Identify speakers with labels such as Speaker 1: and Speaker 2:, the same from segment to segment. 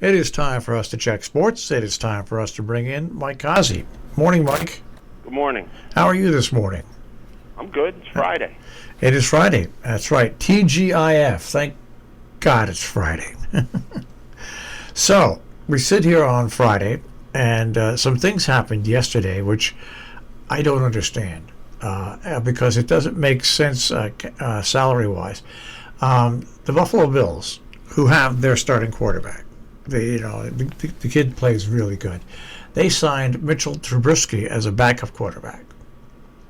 Speaker 1: It is time for us to check sports. It is time for us to bring in Mike Cozzi. Morning, Mike.
Speaker 2: Good morning.
Speaker 1: How are you this morning?
Speaker 2: I'm good. It's Friday.
Speaker 1: It is Friday. That's right. TGIF. Thank God it's Friday. So, we sit here on Friday, and some things happened yesterday which I don't understand because it doesn't make sense salary-wise. The Buffalo Bills, who have their starting quarterback, the kid plays really good. They signed Mitchell Trubisky as a backup quarterback.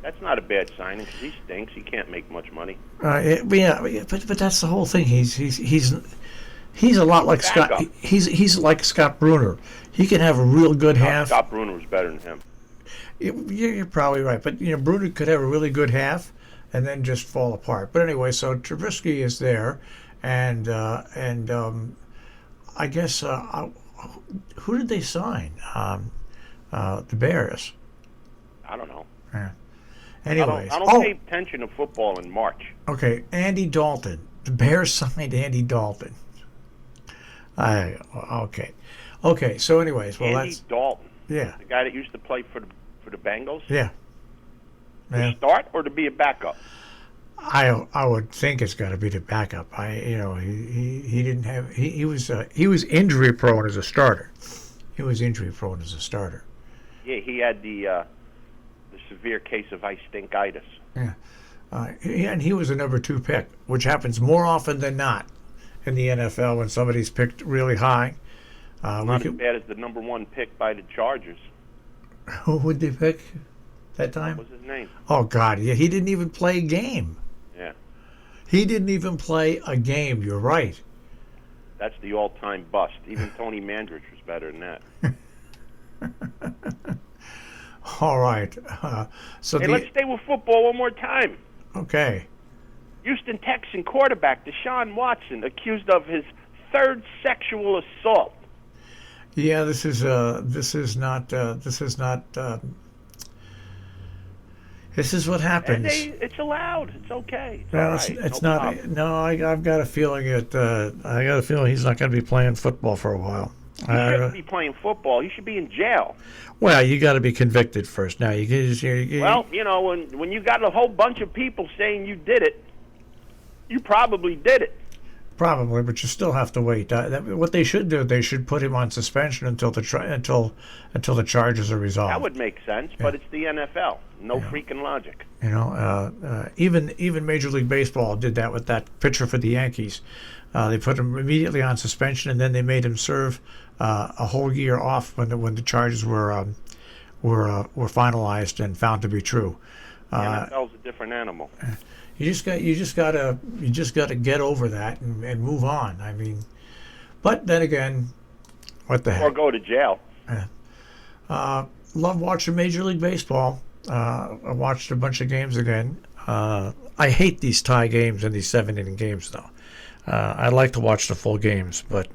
Speaker 2: That's not a bad signing because he stinks. He can't make much money.
Speaker 1: But that's the whole thing. He's a lot like
Speaker 2: Backup.
Speaker 1: Scott. He's like Scott Bruner. He can have a real good half.
Speaker 2: Scott Bruner was better than him.
Speaker 1: You're probably right, but Bruner could have a really good half and then just fall apart. But anyway, so Trubisky is there, and I guess who did they sign? The Bears.
Speaker 2: I don't know.
Speaker 1: Yeah. Anyways,
Speaker 2: I don't pay attention to football in March.
Speaker 1: Okay, Andy Dalton. The Bears signed Andy Dalton. Okay. So anyways, well
Speaker 2: Andy Dalton.
Speaker 1: Yeah.
Speaker 2: The guy that used to play for the Bengals.
Speaker 1: Yeah.
Speaker 2: To start or to be a backup.
Speaker 1: I would think it's got to be the backup. He didn't have he was injury prone as a starter. He was injury prone as a starter.
Speaker 2: Yeah, he had the severe case of eye stinkitis.
Speaker 1: Yeah. And he was a number 2 pick, which happens more often than not in the NFL when somebody's picked really high.
Speaker 2: Not as bad as the number 1 pick by the Chargers.
Speaker 1: Who would they pick that time?
Speaker 2: What was his name?
Speaker 1: Oh, God. Yeah, he didn't even play a game.
Speaker 2: Yeah.
Speaker 1: He didn't even play a game. You're right.
Speaker 2: That's the all-time bust. Even Tony Mandrich was better than that.
Speaker 1: All right.
Speaker 2: Let's stay with football one more time.
Speaker 1: Okay.
Speaker 2: Houston Texan quarterback Deshaun Watson accused of his 3rd sexual assault.
Speaker 1: Yeah, this is not. This is what happens.
Speaker 2: It's allowed. It's okay.
Speaker 1: It's not. No, I've got a feeling he's not going to be playing football for a while.
Speaker 2: He shouldn't be playing football. He should be in jail.
Speaker 1: Well, you got to be convicted first. Now you can just.
Speaker 2: When you got a whole bunch of people saying you did it, you probably did it.
Speaker 1: Probably, but you still have to wait. What they should do, they should put him on suspension until the charges are resolved.
Speaker 2: That would make sense, but it's the NFL. No freaking logic.
Speaker 1: Even Major League Baseball did that with that pitcher for the Yankees. They put him immediately on suspension, and then they made him serve a whole year off when the charges were finalized and found to be true.
Speaker 2: The NFL's a different animal.
Speaker 1: You just gotta get over that and move on. I mean, but then again, what the heck?
Speaker 2: Or go to jail.
Speaker 1: Love watching Major League Baseball. I watched a bunch of games again. I hate these tie games and these 7-inning games, though. I like to watch the full games, but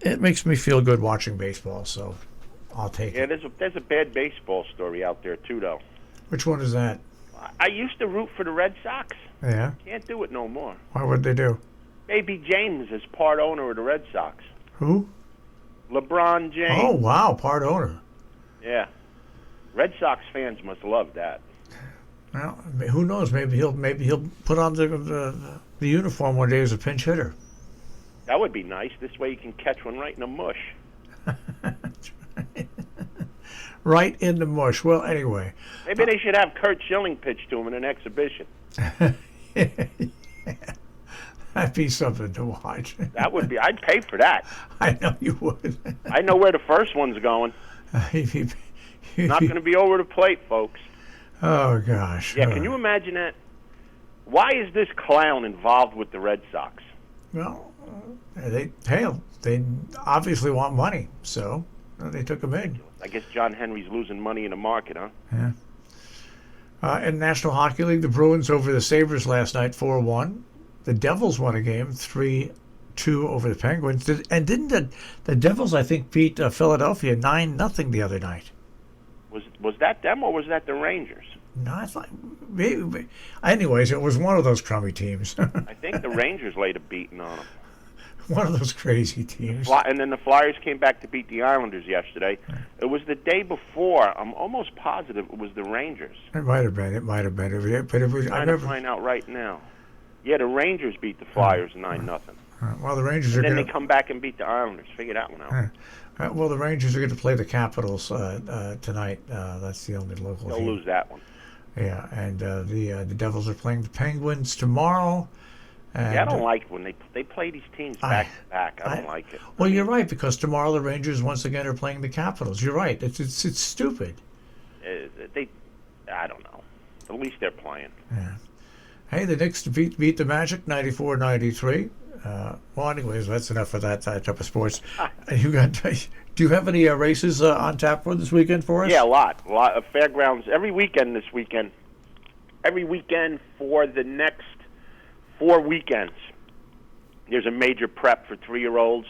Speaker 1: it makes me feel good watching baseball, so I'll take it.
Speaker 2: Yeah, there's a bad baseball story out there too, though.
Speaker 1: Which one is that?
Speaker 2: I used to root for the Red Sox.
Speaker 1: Yeah.
Speaker 2: Can't do it no more.
Speaker 1: Why would they do?
Speaker 2: Baby James is part owner of the Red Sox.
Speaker 1: Who?
Speaker 2: LeBron James.
Speaker 1: Oh wow, part owner.
Speaker 2: Yeah. Red Sox fans must love that.
Speaker 1: Well, who knows? Maybe he'll put on the uniform one day as a pinch hitter.
Speaker 2: That would be nice. This way you can catch one right in the mush.
Speaker 1: That's right. Right in the mush. Well, anyway.
Speaker 2: Maybe they should have Kurt Schilling pitch to him in an exhibition.
Speaker 1: Yeah. That'd be something to watch.
Speaker 2: That would be. I'd pay for that.
Speaker 1: I know you would.
Speaker 2: I know where the first one's going. Not going to be over the plate, folks.
Speaker 1: Oh, gosh.
Speaker 2: Yeah, can you imagine that? Why is this clown involved with the Red Sox?
Speaker 1: Well, they obviously want money, so they took him in.
Speaker 2: I guess John Henry's losing money in the market, huh?
Speaker 1: Yeah. In National Hockey League, the Bruins over the Sabres last night, 4-1. The Devils won a game, 3-2 over the Penguins. And didn't the Devils, I think, beat Philadelphia 9-0 the other night?
Speaker 2: Was that them or was that the Rangers?
Speaker 1: No, I thought maybe. Anyways, it was one of those crummy teams.
Speaker 2: I think the Rangers laid a beating on them.
Speaker 1: One of those crazy teams.
Speaker 2: And then the Flyers came back to beat the Islanders yesterday. It was the day before. I'm almost positive it was the Rangers.
Speaker 1: It might have been. But it was.
Speaker 2: I'm trying to find out right now. Yeah, the Rangers beat the Flyers 9-0.
Speaker 1: Well, the Rangers
Speaker 2: and
Speaker 1: are
Speaker 2: then
Speaker 1: going
Speaker 2: they come back and beat the Islanders. Figure that one out.
Speaker 1: well, the Rangers are going to play the Capitals tonight. That's the only local
Speaker 2: They'll
Speaker 1: team.
Speaker 2: lose that one.
Speaker 1: Yeah, and the Devils are playing the Penguins tomorrow. And,
Speaker 2: yeah, I don't like when they play these teams back to back. I don't like it.
Speaker 1: Well, you're right, because tomorrow the Rangers once again are playing the Capitals. You're right. It's stupid.
Speaker 2: I don't know. At least they're playing.
Speaker 1: Yeah. Hey, the Knicks beat the Magic 94-93. Well, anyways, that's enough of that type of sports. Do you have any races on tap for this weekend for us?
Speaker 2: Yeah, a lot of fairgrounds every weekend this weekend. Every weekend for the next 4 weekends. There's a major prep for 3-year-olds.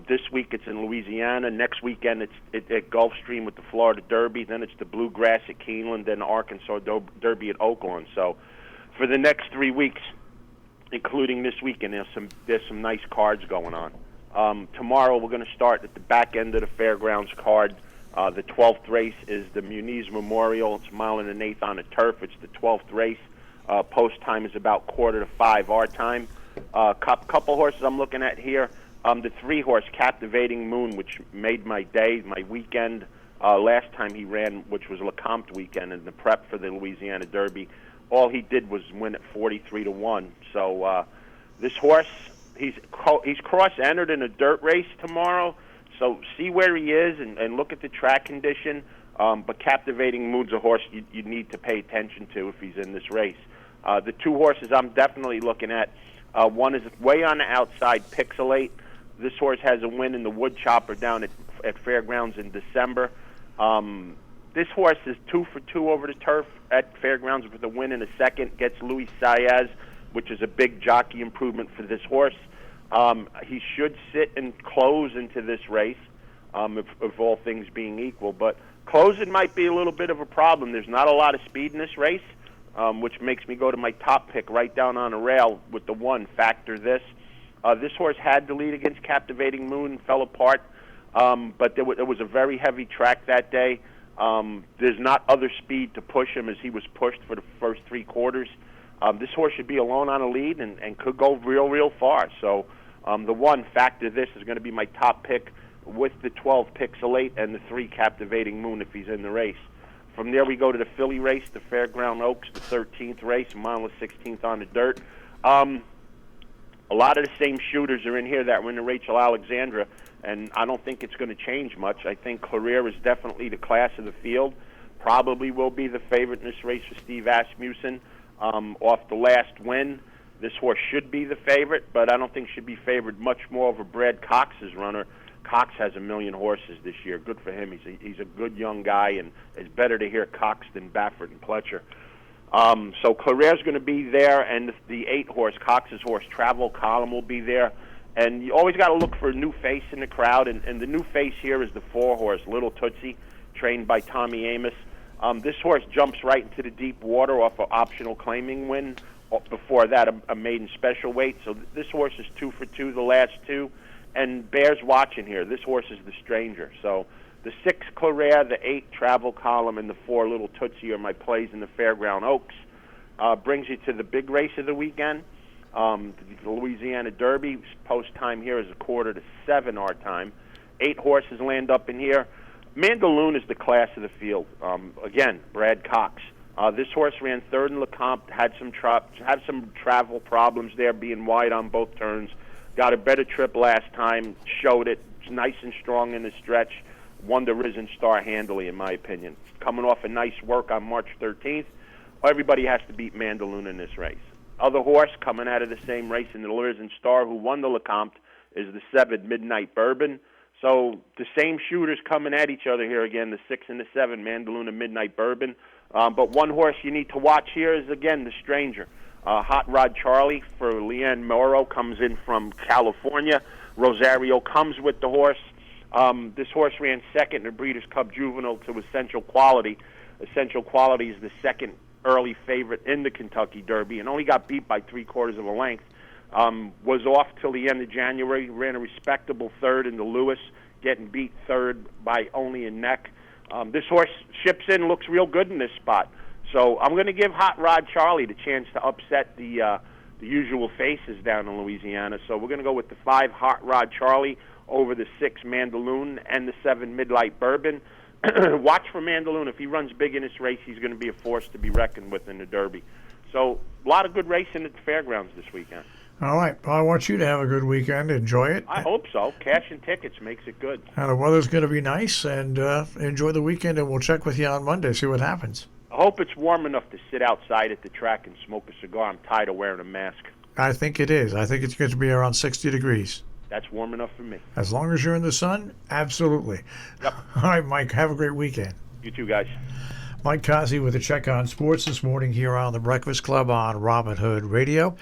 Speaker 2: This week it's in Louisiana. Next weekend it's at Gulfstream with the Florida Derby. Then it's the Bluegrass at Keeneland. Then the Arkansas Derby at Oakland. So for the next 3 weeks, including this weekend, there's some nice cards going on. Tomorrow we're going to start at the back end of the fairgrounds card. The 12th race is the Muniz Memorial. It's a mile and an eighth on the turf. It's the 12th race. Post time is about 4:45 our time. Couple horses I'm looking at here. The 3-horse Captivating Moon, which made my day, my weekend. Last time he ran, which was LeCompte weekend, in the prep for the Louisiana Derby. All he did was win at 43-1. So this horse, he's cross-entered in a dirt race tomorrow. So see where he is and look at the track condition. But Captivating Moon's a horse you need to pay attention to if he's in this race. The 2 horses I'm definitely looking at, one is way on the outside, Pixelate. This horse has a win in the Wood Chopper down at Fairgrounds in December. This horse is 2 for 2 over the turf at Fairgrounds with a win in a second. Gets Luis Saez, which is a big jockey improvement for this horse. He should sit and close into this race, if all things being equal. But closing might be a little bit of a problem. There's not a lot of speed in this race, which makes me go to my top pick right down on a rail with the 1, Factor This. This horse had the lead against Captivating Moon, fell apart, but there was a very heavy track that day. There's not other speed to push him as he was pushed for the first 3 quarters. This horse should be alone on a lead and could go real far. So the 1, Factor This, is going to be my top pick with the 12, Pixelate, and the 3, Captivating Moon if he's in the race. From there we go to the Philly race, the Fairground Oaks, the 13th race, a mile and 16th on the dirt. A lot of the same shooters are in here that were in the Rachel Alexandra, and I don't think it's going to change much. I think Clarier is definitely the class of the field. Probably will be the favorite in this race for Steve Asmussen. Off the last win, this horse should be the favorite, but I don't think should be favored much more over Brad Cox's runner. Cox has 1 million horses this year. Good for him. He's a good young guy, and it's better to hear Cox than Baffert and Pletcher. So Clarier's going to be there, and the 8-horse, Cox's horse, Travel Column, will be there. And you always got to look for a new face in the crowd, and the new face here is the 4-horse, Little Tootsie, trained by Tommy Amos. This horse jumps right into the deep water off an optional claiming win. Before that, a maiden special weight. So this horse is 2 for 2 the last 2. And bears watching here. This horse is the stranger. So the 6, Clarier, the 8, Travel Column, and the 4, Little Tootsie are my plays in the Fairground Oaks. Brings you to the big race of the weekend. The Louisiana Derby. Post time here is 6:45 our time. 8 horses land up in here. Mandaloon is the class of the field. Again, Brad Cox. This horse ran 3rd in LeCompte, had some travel problems there, being wide on both turns. Got a better trip last time, showed it. Nice and strong in the stretch. Won the Risen Star handily, in my opinion. Coming off a nice work on March 13th. Everybody has to beat Mandaloon in this race. Other horse coming out of the same race in the Risen Star who won the LeCompte is the 7, Midnight Bourbon. So the same shooters coming at each other here again, the 6 and the 7, Mandaloon and Midnight Bourbon. But one horse you need to watch here is, again, the stranger. Hot Rod Charlie for Leanne Morrow comes in from California. Rosario comes with the horse. This horse ran 2nd in the Breeders' Cup Juvenile to Essential Quality. Essential Quality is the 2nd early favorite in the Kentucky Derby and only got beat by 3/4 of a length. Was off till the end of January. Ran a respectable third in the Lewis, getting beat third by only a neck. This horse ships in, looks real good in this spot. So I'm going to give Hot Rod Charlie the chance to upset the usual faces down in Louisiana. So we're going to go with the 5 Hot Rod Charlie over the 6 Mandaloon and the 7 Midlight Bourbon. Watch for Mandaloon. If he runs big in this race, he's going to be a force to be reckoned with in the Derby. So a lot of good racing at the fairgrounds this weekend.
Speaker 1: All right. Well, I want you to have a good weekend. Enjoy it.
Speaker 2: I hope so. Cash and tickets makes it good.
Speaker 1: And the weather's going to be nice, and enjoy the weekend, and we'll check with you on Monday, see what happens.
Speaker 2: I hope it's warm enough to sit outside at the track and smoke a cigar. I'm tired of wearing a mask.
Speaker 1: I think it is. I think it's going to be around 60 degrees.
Speaker 2: That's warm enough for me.
Speaker 1: As long as you're in the sun, absolutely.
Speaker 2: Yep.
Speaker 1: All right, Mike, have a great weekend.
Speaker 2: You too, guys.
Speaker 1: Mike Cozzi with a check on sports this morning here on the Breakfast Club on Robin Hood Radio.